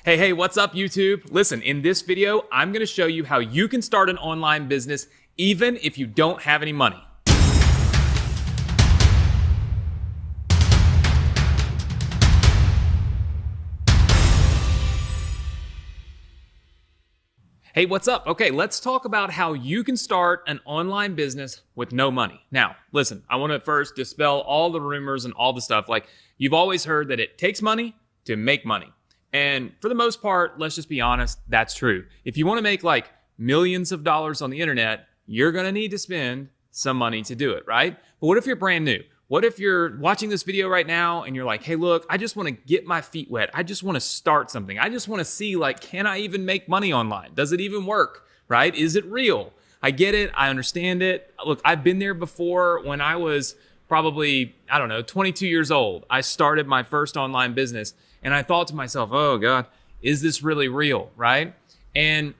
Hey, what's up, YouTube? Listen, in this video, I'm gonna show you how you can start an online business even if you don't have any money. Hey, what's up? Okay, let's talk about how you can start an online business with no money. Now, listen, I wanna first dispel all the rumors and all the stuff. Like, you've always heard that it takes money to make money. And for the most part, let's just be honest, that's true. If you want to make like millions of dollars on the internet, you're going to need to spend some money to do it, right? But what if you're brand new? What if you're watching this video right now and you're like, hey, look, I just want to get my feet wet. I just want to start something. I just want to see, like, can I even make money online? Does it even work, right? Is it real? I get it. I understand it. Look, I've been there before. When I was probably, 22 years old, I started my first online business. And I thought to myself, oh God, is this really real, right? And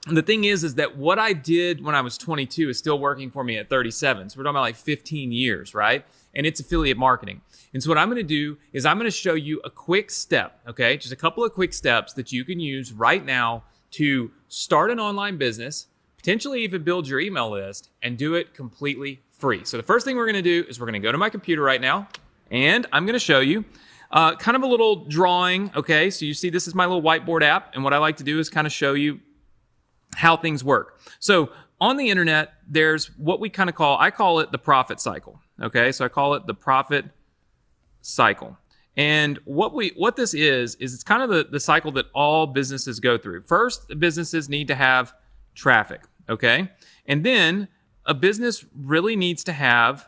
the thing is that what I did when I was 22 is still working for me at 37. So we're talking about like 15 years, right? And it's affiliate marketing. And so what I'm gonna do is I'm gonna show you a quick step, okay? Just a couple of quick steps that you can use right now to start an online business, potentially even build your email list, and do it completely free. So the first thing we're gonna do is we're gonna go to my computer right now, and I'm gonna show you kind of a little drawing, okay? So you see this is my little whiteboard app, and what I like to do is kind of show you how things work. So on the internet, there's what we kind of I call it the profit cycle, okay? So I call it the profit cycle. And what this is it's kind of the cycle that all businesses go through. First, businesses need to have traffic, okay? And then a business really needs to have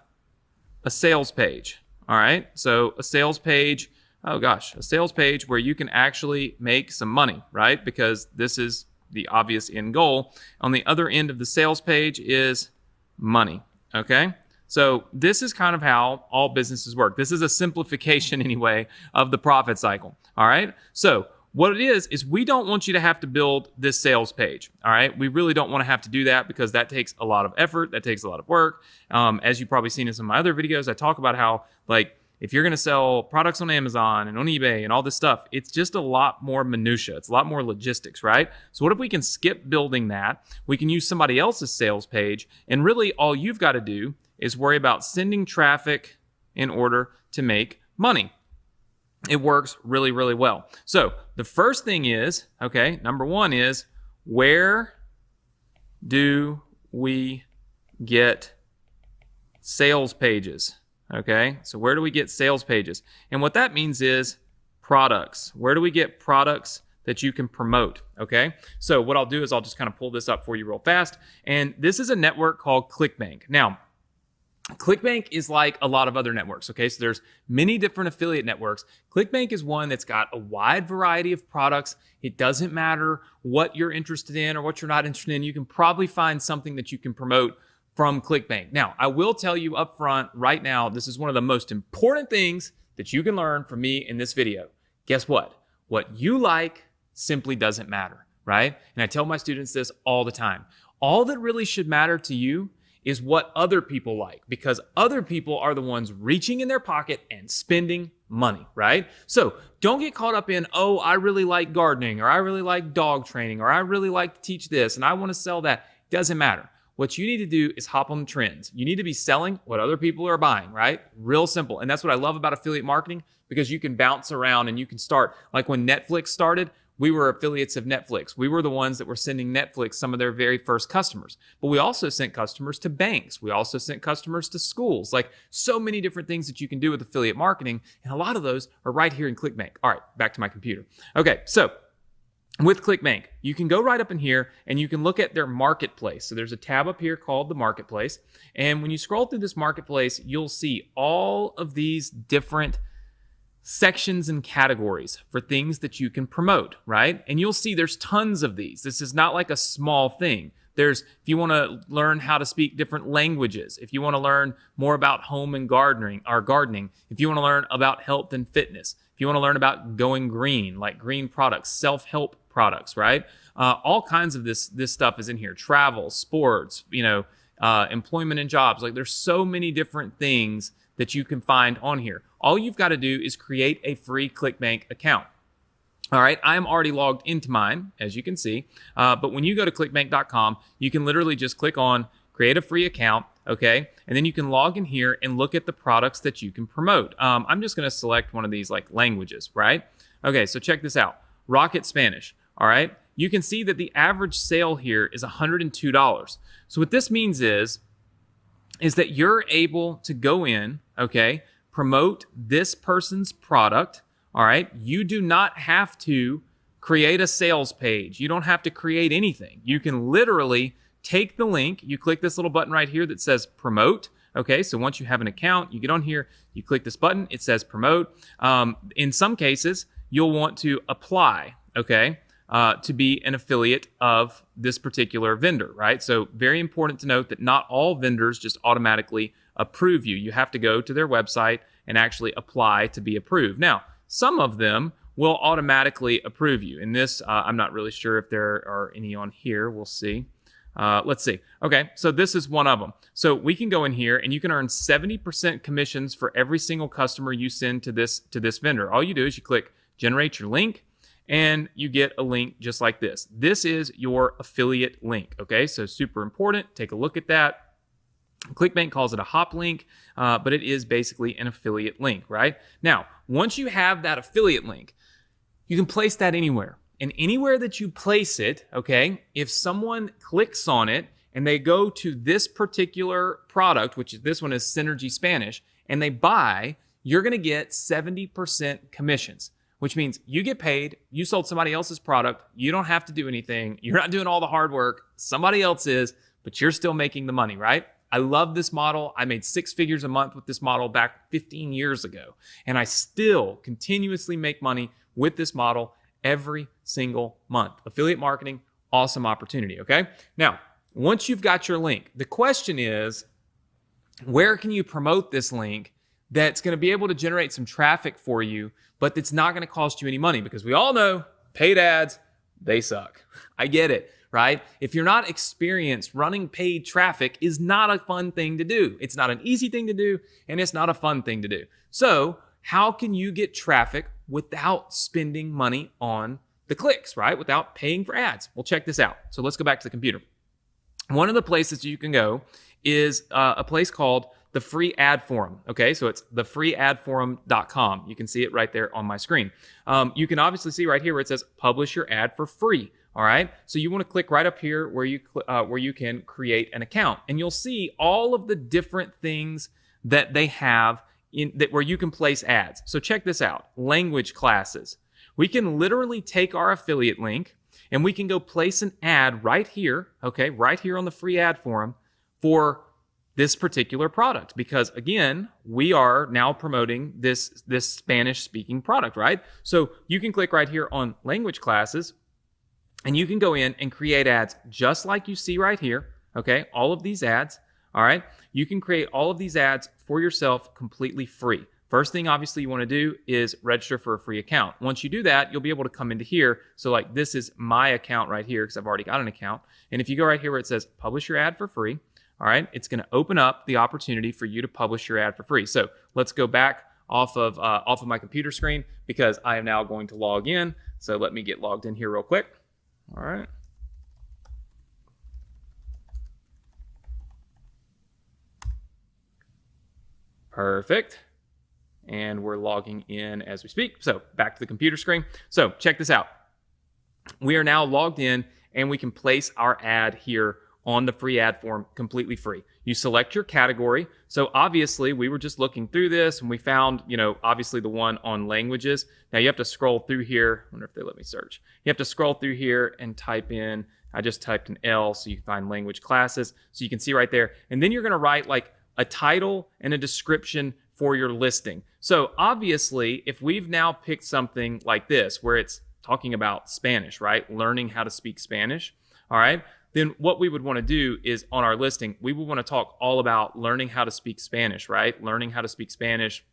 a sales page. All right, so a sales page, a sales page where you can actually make some money, right? Because this is the obvious end goal. On the other end of the sales page is money, okay? So this is kind of how all businesses work. This is a simplification anyway of the profit cycle, all right? So what it is we don't want you to have to build this sales page, all right? We really don't want to have to do that because that takes a lot of effort, that takes a lot of work. As you've probably seen in some of my other videos, I talk about how, like, if you're going to sell products on Amazon and on eBay and all this stuff, it's just a lot more minutia. It's a lot more logistics, right? So what if we can skip building that? We can use somebody else's sales page, and really all you've got to do is worry about sending traffic in order to make money. It works really, really well. So the first thing is, okay, number one is, where do we get sales pages? Okay, so where do we get sales pages? And what that means is products. Where do we get products that you can promote? Okay, so what I'll do is I'll just kind of pull this up for you real fast. And this is a network called ClickBank. Now, ClickBank is like a lot of other networks, okay? So there's many different affiliate networks. ClickBank is one that's got a wide variety of products. It doesn't matter what you're interested in or what you're not interested in. You can probably find something that you can promote from ClickBank. Now, I will tell you up front right now, this is one of the most important things that you can learn from me in this video. Guess what? What you like simply doesn't matter, right? And I tell my students this all the time. All that really should matter to you is what other people like, because other people are the ones reaching in their pocket and spending money, right? So don't get caught up in, oh, I really like gardening, or I really like dog training, or I really like to teach this, and I want to sell that. Doesn't matter. What you need to do is hop on the trends. You need to be selling what other people are buying, right? Real simple. And that's what I love about affiliate marketing, because you can bounce around and you can start. Like when Netflix started, we were affiliates of Netflix. We were the ones that were sending Netflix some of their very first customers. But we also sent customers to banks. We also sent customers to schools. Like, so many different things that you can do with affiliate marketing. And a lot of those are right here in ClickBank. All right, back to my computer. Okay, so with ClickBank, you can go right up in here and you can look at their marketplace. So there's a tab up here called the marketplace. And when you scroll through this marketplace, you'll see all of these different sections and categories for things that you can promote, right? And you'll see there's tons of these. This is not like a small thing. If you want to learn how to speak different languages, if you want to learn more about home and gardening, if you want to learn about health and fitness, if you want to learn about going green, like green products, self-help products, right? All kinds of this stuff is in here. Travel, sports, employment and jobs. Like, there's so many different things that you can find on here. All you've got to do is create a free ClickBank account. All right, I am already logged into mine, as you can see. But when you go to clickbank.com, you can literally just click on create a free account, okay? And then you can log in here and look at the products that you can promote. I'm just gonna select one of these like languages, right? Okay, so check this out. Rocket Spanish, all right? You can see that the average sale here is $102. So what this means is that you're able to go in, okay, promote this person's product, all right? You do not have to create a sales page. You don't have to create anything. You can literally take the link, you click this little button right here that says promote, okay? So once you have an account, you get on here, you click this button, it says promote. In some cases, you'll want to apply, okay, to be an affiliate of this particular vendor, right? So very important to note that not all vendors just automatically approve you. You have to go to their website and actually apply to be approved. Now, some of them will automatically approve you. In this, I'm not really sure if there are any on here. We'll see. Let's see. Okay, so this is one of them. So we can go in here and you can earn 70% commissions for every single customer you send to this vendor. All you do is you click generate your link and you get a link just like this. This is your affiliate link, okay? So super important. Take a look at that. ClickBank calls it a hop link, but it is basically an affiliate link, right? Now, once you have that affiliate link, you can place that anywhere. And anywhere that you place it, okay, if someone clicks on it and they go to this particular product, which is this one is Synergy Spanish, and they buy, you're going to get 70% commissions, which means you get paid, you sold somebody else's product, you don't have to do anything, you're not doing all the hard work, somebody else is, but you're still making the money, right? I love this model. I made 6 figures a month with this model back 15 years ago, and I still continuously make money with this model every single month. Affiliate marketing, awesome opportunity, okay? Now, once you've got your link, the question is, where can you promote this link that's going to be able to generate some traffic for you, but that's not going to cost you any money? Because we all know paid ads, they suck. I get it, right? If you're not experienced, running paid traffic is not a fun thing to do. It's not an easy thing to do, and it's not a fun thing to do. So how can you get traffic without spending money on the clicks, right? Without paying for ads? Well, check this out. So let's go back to the computer. One of the places you can go is a place called the Free Ad Forum. Okay, so it's thefreeadforum.com. You can see it right there on my screen. You can obviously see right here where it says publish your ad for free. All right, so you want to click right up here where you can create an account, and you'll see all of the different things that they have in that where you can place ads. So check this out. Language classes. We can literally take our affiliate link and we can go place an ad right here, okay, right here on the Free Ad Forum for this particular product, because again, we are now promoting this Spanish speaking product, right? So you can click right here on language classes and you can go in and create ads just like you see right here, okay? All of these ads, all right? You can create all of these ads for yourself completely free. First thing, obviously, you want to do is register for a free account. Once you do that, you'll be able to come into here. So like this is my account right here because I've already got an account. And if you go right here where it says publish your ad for free, all right, it's going to open up the opportunity for you to publish your ad for free. So let's go back off of my computer screen because I am now going to log in. So let me get logged in here real quick. All right. Perfect. And we're logging in as we speak. So back to the computer screen. So check this out. We are now logged in and we can place our ad here on the Free Ad Forum completely free. You select your category. So obviously we were just looking through this and we found, obviously the one on languages. Now you have to scroll through here. I wonder if they let me search. You have to scroll through here and type in, I just typed an L so you can find language classes. So you can see right there. And then you're going to write like a title and a description for your listing. So obviously, if we've now picked something like this, where it's talking about Spanish, right? Learning how to speak Spanish, all right? Then what we would want to do is on our listing, we would want to talk all about learning how to speak Spanish, right? Learning how to speak Spanish.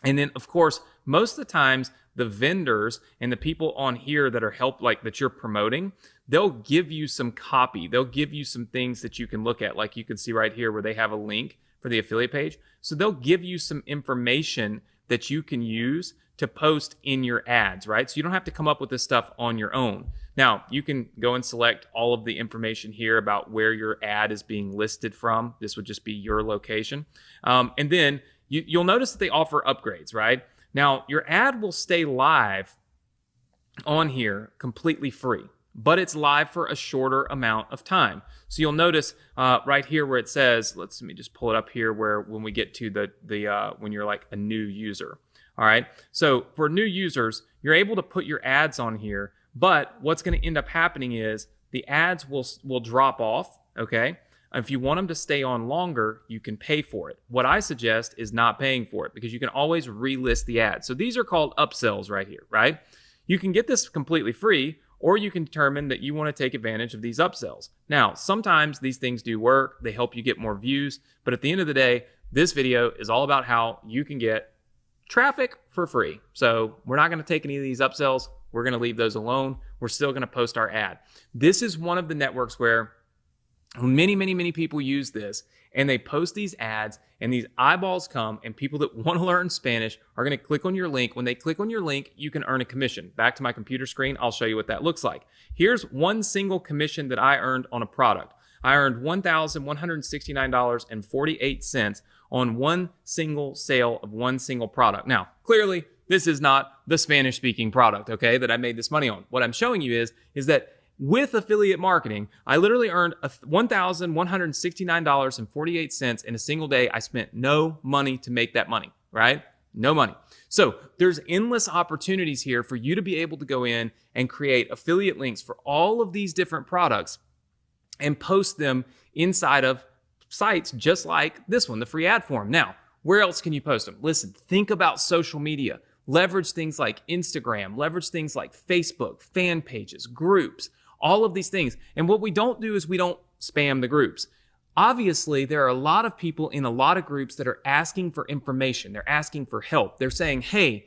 And then, of course, most of the times, the vendors and the people on here that are that you're promoting, they'll give you some copy. They'll give you some things that you can look at. Like you can see right here where they have a link for the affiliate page. So they'll give you some information that you can use to post in your ads, right? So you don't have to come up with this stuff on your own. Now, you can go and select all of the information here about where your ad is being listed from. This would just be your location. And then you'll notice that they offer upgrades, right? Now, your ad will stay live on here completely free, but it's live for a shorter amount of time. So you'll notice right here where it says, let me just pull it up here where when we get to the when you're like a new user. All right. So for new users, you're able to put your ads on here, but what's going to end up happening is the ads will drop off. Okay. If you want them to stay on longer, you can pay for it. What I suggest is not paying for it because you can always relist the ads. So these are called upsells right here, right? You can get this completely free, or you can determine that you want to take advantage of these upsells. Now, sometimes these things do work. They help you get more views. But at the end of the day, this video is all about how you can get traffic for free. So we're not going to take any of these upsells. We're going to leave those alone. We're still going to post our ad. This is one of the networks where many people use this, and they post these ads, and these eyeballs come, and people that want to learn Spanish are going to click on your link. When they click on your link, you can earn a commission. Back to my computer screen, I'll show you what that looks like. Here's one single commission that I earned on a product. I earned $1,169.48 on one single sale of one single product. Now, clearly, this is not the Spanish-speaking product, okay, that I made this money on. What I'm showing you is that with affiliate marketing, I literally earned $1,169.48 in a single day. I spent no money to make that money, right? No money. So there's endless opportunities here for you to be able to go in and create affiliate links for all of these different products and post them inside of sites just like this one, the free ad form. Now, where else can you post them? Listen, think about social media. Leverage things like Instagram, leverage things like Facebook, fan pages, groups, all of these things. And what we don't do is we don't spam the groups. Obviously, there are a lot of people in a lot of groups that are asking for information. They're asking for help. They're saying, hey,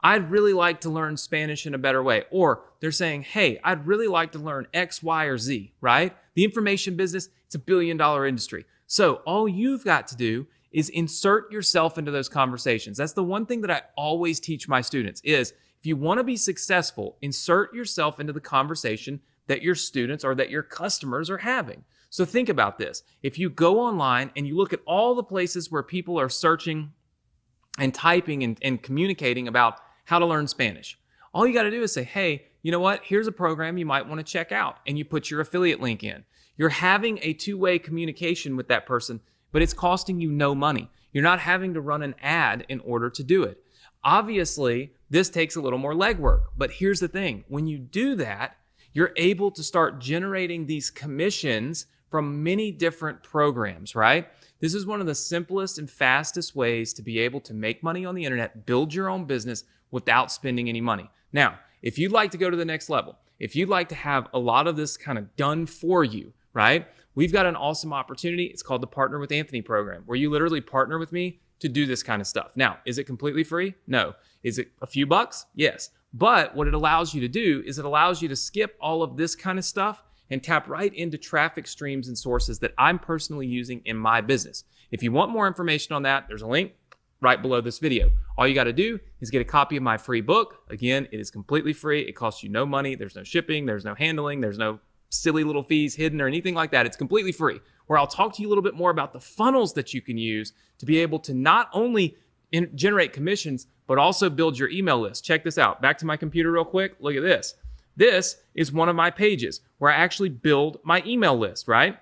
I'd really like to learn Spanish in a better way. Or they're saying, hey, I'd really like to learn X, Y, or Z, right? The information business, it's a $1 billion industry. So all you've got to do is insert yourself into those conversations. That's the one thing that I always teach my students is if you want to be successful, insert yourself into the conversation that your students or that your customers are having. So think about this. If you go online and you look at all the places where people are searching and typing and communicating about how to learn Spanish, all you got to do is say, hey, you know what? Here's a program you might want to check out. And you put your affiliate link in. You're having a two-way communication with that person, but it's costing you no money. You're not having to run an ad in order to do it. Obviously, this takes a little more legwork, but here's the thing. When you do that, you're able to start generating these commissions from many different programs, right? This is one of the simplest and fastest ways to be able to make money on the internet, build your own business without spending any money. Now, if you'd like to go to the next level, if you'd like to have a lot of this kind of done for you, right? We've got an awesome opportunity. It's called the Partner with Anthony program, where you literally partner with me to do this kind of stuff. Now, is it completely free? No. Is it a few bucks? Yes. But what it allows you to do is it allows you to skip all of this kind of stuff and tap right into traffic streams and sources that I'm personally using in my business. If you want more information on that, there's a link right below this video. All you got to do is get a copy of my free book. Again, it is completely free. It costs you no money. There's no shipping. There's no handling. There's no silly little fees hidden or anything like that. It's completely free, where I'll talk to you a little bit more about the funnels that you can use to be able to not only generate commissions, but also build your email list. Check this out. Back to my computer real quick. Look at this. This is one of my pages where I actually build my email list, right?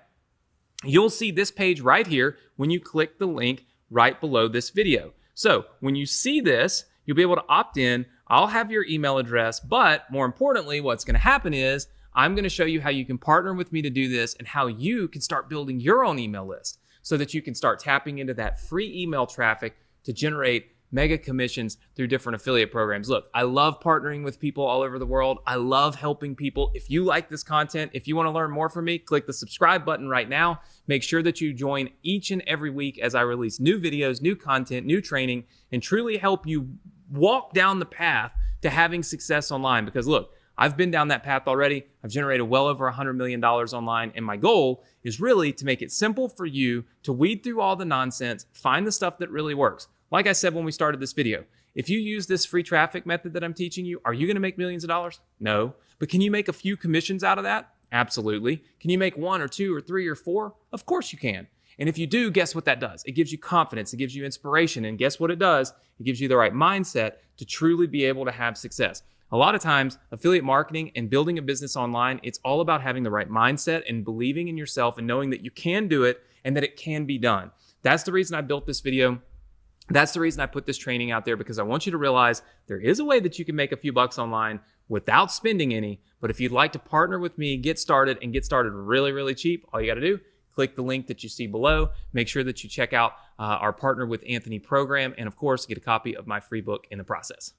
You'll see this page right here when you click the link right below this video. So when you see this, you'll be able to opt in. I'll have your email address, but more importantly, what's going to happen is I'm going to show you how you can partner with me to do this and how you can start building your own email list so that you can start tapping into that free email traffic to generate mega commissions through different affiliate programs. Look, I love partnering with people all over the world. I love helping people. If you like this content, if you want to learn more from me, click the subscribe button right now. Make sure that you join each and every week as I release new videos, new content, new training, and truly help you walk down the path to having success online. Because look, I've been down that path already. I've generated well over $100 million online. And my goal is really to make it simple for you to weed through all the nonsense, find the stuff that really works. Like I said when we started this video, If you use this free traffic method that I'm teaching you, are you going to make millions of dollars? No. But can you make a few commissions out of that? Absolutely. Can you make 1 or 2 or 3 or 4? Of course you can. And if you do, guess what that does? It gives you confidence. It gives you inspiration. And guess what it does? It gives you the right mindset to truly be able to have success. A lot of times, affiliate marketing and building a business online, it's all about having the right mindset and believing in yourself and knowing that you can do it and that it can be done. That's the reason I built this video. That's the reason I put this training out there, because I want you to realize there is a way that you can make a few bucks online without spending any. But if you'd like to partner with me, get started really, really cheap, all you got to do, click the link that you see below. Make sure that you check out our Partner with Anthony program, and of course, get a copy of my free book in the process.